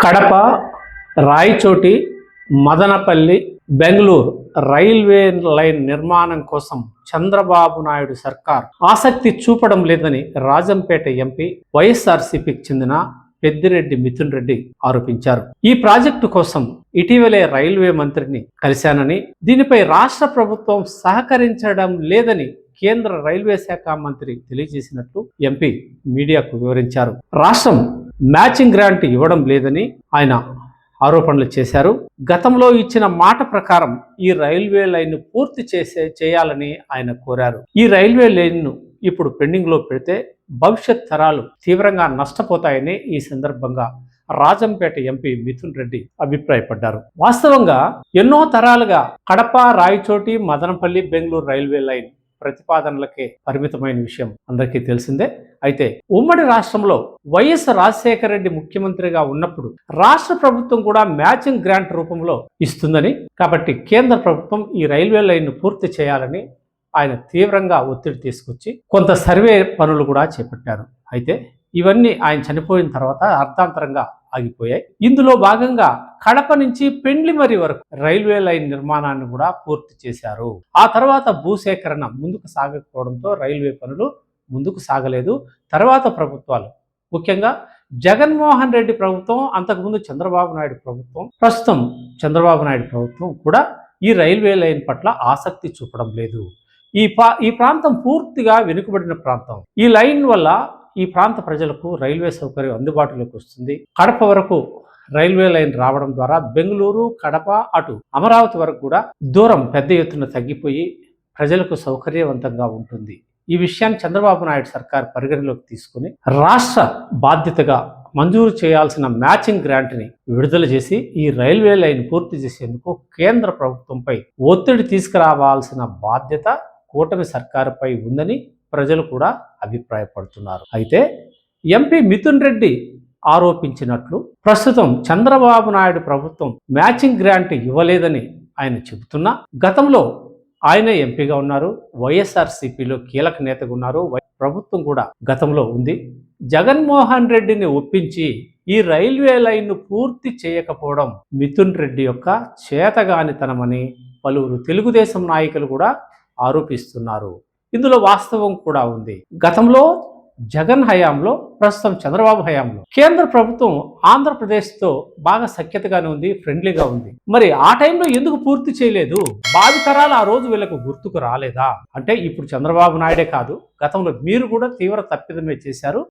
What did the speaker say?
Kadapa, Rayachoti, Madanapalle, Bengaluru railway line నిర్మాణం కోసం చంద్రబాబు నాయుడు సర్కార్ ఆసక్తి చూపడం లేదని రాజంపేట ఎంపీ వైఎస్ఆర్సీపీకి చెందిన పెద్దిరెడ్డి మిథున్ రెడ్డి ఆరోపించారు. ఈ ప్రాజెక్టు కోసం ఇటీవలే రైల్వే మంత్రిని కలిశానని, దీనిపై రాష్ట్ర ప్రభుత్వం సహకరించడం లేదని కేంద్ర రైల్వే శాఖ మంత్రి తెలియజేసినట్లు ఎంపీ మీడియాకు వివరించారు. రాష్ట్రం మ్యాచింగ్ గ్రాంట్ ఇవ్వడం లేదని ఆయన ఆరోపణలు చేశారు. గతంలో ఇచ్చిన మాట ప్రకారం ఈ రైల్వే లైన్ పూర్తి చేయాలని ఆయన కోరారు. ఈ రైల్వే లైన్ను ఇప్పుడు పెండింగ్లో పెడితే భవిష్యత్ తరాలు తీవ్రంగా నష్టపోతాయని ఈ సందర్భంగా రాజంపేట ఎంపీ మిథున్ రెడ్డి అభిప్రాయపడ్డారు. వాస్తవంగా ఎన్నో తరాలుగా కడప, రాయచోటి, మదనపల్లి, బెంగళూరు రైల్వే లైన్ ప్రతిపాదనలకే పరిమితమైన విషయం అందరికీ తెలిసిందే. అయితే ఉమ్మడి రాష్ట్రంలో వైఎస్ రాజశేఖర రెడ్డి ముఖ్యమంత్రిగా ఉన్నప్పుడు రాష్ట్ర ప్రభుత్వం కూడా మ్యాచింగ్ గ్రాంట్ రూపంలో ఇస్తుందని, కాబట్టి కేంద్ర ప్రభుత్వం ఈ రైల్వే లైన్ను పూర్తి చేయాలని ఆయన తీవ్రంగా ఒత్తిడి తీసుకొచ్చి కొంత సర్వే పనులు కూడా చేపట్టారు. అయితే ఇవన్నీ ఆయన చనిపోయిన తర్వాత అర్థాంతరంగా ఆగిపోయాయి. ఇందులో భాగంగా కడప నుంచి పెండ్లిమరి వరకు రైల్వే లైన్ నిర్మాణాన్ని కూడా పూర్తి చేశారు. ఆ తర్వాత భూసేకరణ ముందుకు సాగకపోవడంతో రైల్వే పనులు ముందుకు సాగలేదు. తర్వాత ప్రభుత్వాలు, ముఖ్యంగా జగన్మోహన్ రెడ్డి ప్రభుత్వం, అంతకుముందు చంద్రబాబు నాయుడు ప్రభుత్వం, ప్రస్తుతం చంద్రబాబు నాయుడు ప్రభుత్వం కూడా ఈ రైల్వే లైన్ పట్ల ఆసక్తి చూపడం లేదు. ఈ ప్రాంతం పూర్తిగా వెనుకబడిన ప్రాంతం. ఈ లైన్ వల్ల ఈ ప్రాంత ప్రజలకు రైల్వే సౌకర్యం అందుబాటులోకి వస్తుంది. కడప వరకు రైల్వే లైన్ రావడం ద్వారా బెంగళూరు, కడప, అటు అమరావతి వరకు కూడా దూరం పెద్ద ఎత్తున తగ్గిపోయి ప్రజలకు సౌకర్యవంతంగా ఉంటుంది. ఈ విషయాన్ని చంద్రబాబు నాయుడు సర్కార్ పరిగణలోకి తీసుకుని రాష్ట్ర బాధ్యతగా మంజూరు చేయాల్సిన మ్యాచింగ్ గ్రాంట్ని విడుదల చేసి ఈ రైల్వే లైన్ పూర్తి చేసేందుకు కేంద్ర ప్రభుత్వంపై ఒత్తిడి తీసుకురావాల్సిన బాధ్యత కూటమి సర్కారుపై ఉందని ప్రజలు కూడా అభిప్రాయపడుతున్నారు. అయితే ఎంపీ మిథున్ రెడ్డి ఆరోపించినట్లు ప్రస్తుతం చంద్రబాబు నాయుడు ప్రభుత్వం మ్యాచింగ్ గ్రాంట్ ఇవ్వలేదని ఆయన చెబుతున్నా, గతంలో ఆయన ఎంపీగా ఉన్నారు, వైఎస్ఆర్సీపీలో కీలక నేతగా ఉన్నారు, ప్రభుత్వం కూడా గతంలో ఉంది. జగన్మోహన్ రెడ్డిని ఒప్పించి ఈ రైల్వే లైన్ను పూర్తి చేయకపోవడం మిథున్ రెడ్డి యొక్క చేతగానితనమని పలువురు తెలుగుదేశం నాయకులు కూడా ఆరోపిస్తున్నారు. ఇందులో వాస్తవం కూడా ఉంది. గతంలో జగన్ హయాంలో, ప్రస్తుతం చంద్రబాబు హయాంలో కేంద్ర ప్రభుత్వం ఆంధ్రప్రదేశ్తో బాగా సఖ్యతగానే ఉంది, ఫ్రెండ్లీగా ఉంది. మరి ఆ టైంలో ఎందుకు పూర్తి చేయలేదు? బాధితరాలు ఆ రోజు వీళ్ళకు గుర్తుకు రాలేదా? అంటే ఇప్పుడు చంద్రబాబు నాయుడే కాదు, గతంలో మీరు కూడా తీవ్ర తప్పిదమే చేశారు.